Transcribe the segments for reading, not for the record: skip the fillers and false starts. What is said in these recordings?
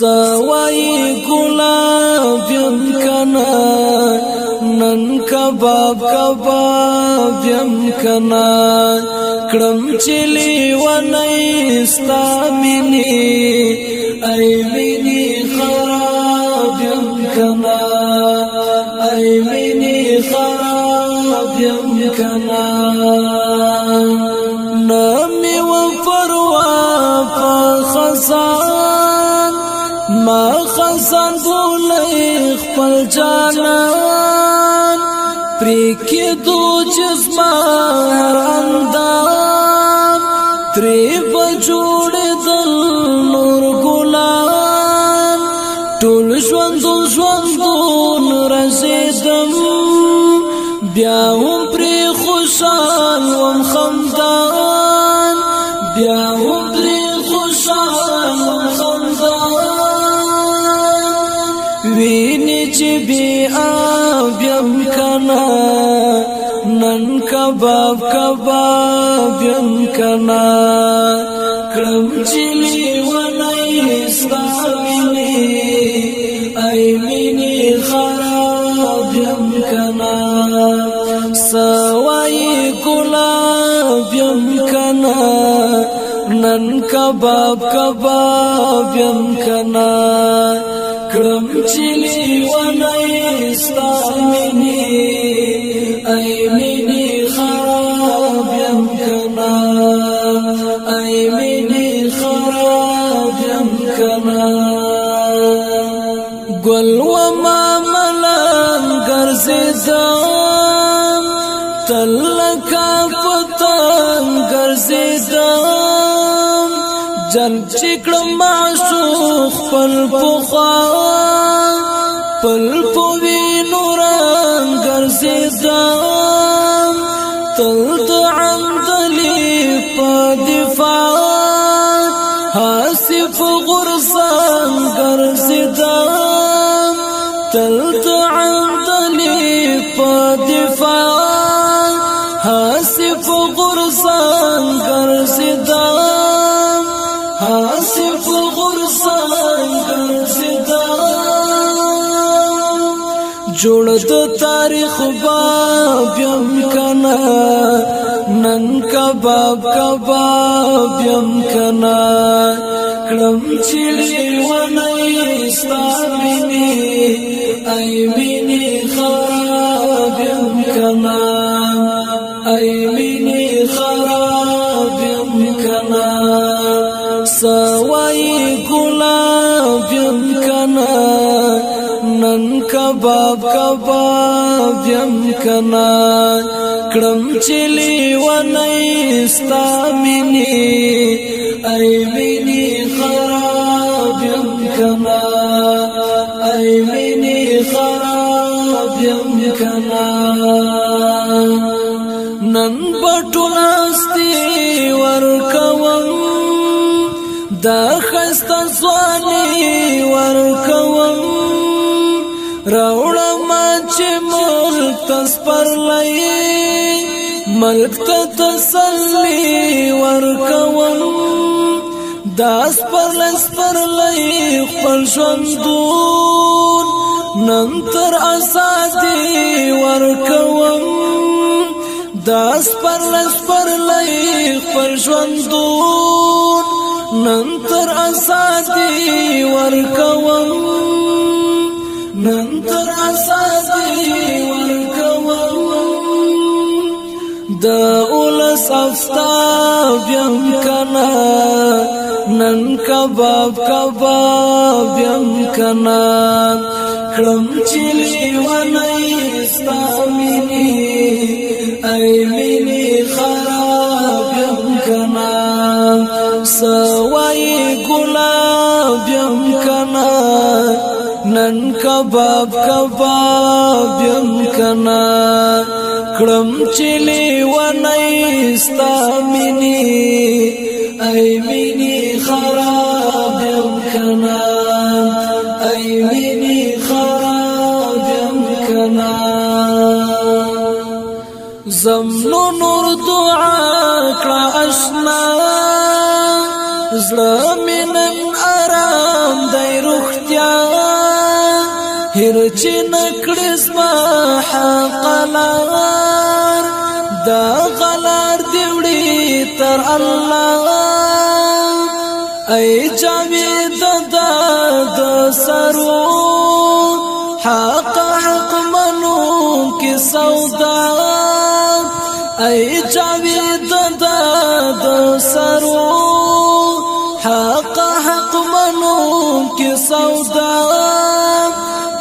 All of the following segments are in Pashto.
سوای گلاب یم کنا نن کباب کباب یم کنا کړم چلی ونی ستا مینی ای مینی خراب یم کنا ای مینی خراب یم کنا نمی و پروا پا خزان ما خزان بولی خپل جانان پریکی دو جسما هر اندام تری بجوڑ دل نور گلان ټول ژوندون رزیدم بیا هم پری خوشحال وم خمدان بیا هم پری خوشحال وم خمدان ویني چې بیا یم کنا نن کباب کباب یم کنا کړم چلی ونی ستا مینی ای مینی خراب یم کنا سوای گلاب یم کنا نن کباب کباب یم کنا کړم چلی ونی ستا مینی ای مینی خراب یم کنا ای مینی خراب یم کنا گل و ما ملان ګرځیدم تلکا پتنګ ګرځیدم جل چکړم معشوق پل پخوا پل پوی نوران ګرځیدم تل عندلی په دفاع حاسف غرسان ګرځیدم تل عندلی په دفاع حاسف غرسان ګرځیدم حاسف غرسان ګرځیدم جوړ د تاریخ باب یم کنا نن کباب کباب یم کنا کړم چلی ونی ستا مینی ای مینی خراب یم کنا ای مینی خراب یم کنا سوای گلاب یم کنا نن کباب کباب یم کنا کړم چلی ونی ستا مینی ای مینی خراب یم کنا ای مینی خراب یم کنا نن بټولاستی ورکوم دا خسته ځواني ورکوم راوړم چې ملک تسپرلای ملک ته تسلی ورکوم داس پرلای خپل ژوندون نن تر آزادي ورکوم داس پرلای خپل ژوندون نن تر آزادي ورکوم نن تر آزادي ورکوم دا اولس افتاب یم کنا نن کباب کباب یم کنا کړم چلی ونی ستا مینی ای مینی خراب یم کنا سوای گلاب یم کنا نن کباب کباب یم کنا کړم چلی ونی ستا مینی ای مینی خراب یم کنا ای مینی خراب یم کنا زمنو نور دعا کړه اشنا زړه مې نن آرام دی هر چې نکړس ما حق لار دا غلار دیوړي تر الله ای جاوید د سرو حق حق منو کی سودا ای جاوید د سرو حق حق منو کی سودا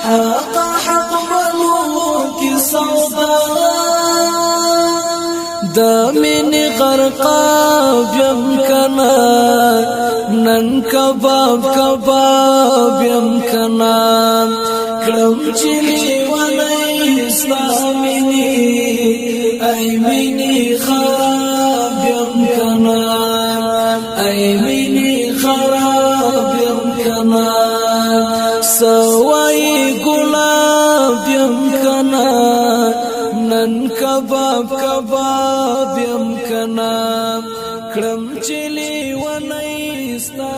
حق حق منو کی سودا د مینې غرقاب یم کنا نن کباب کباب یم کنا کړم چې ولې اسلامي ای مینې خراب یم کنا ای مینې خراب یم کنا سوای ګلاب یم کنا نن کباب کباب یم کنا کړم چې لیونی ستا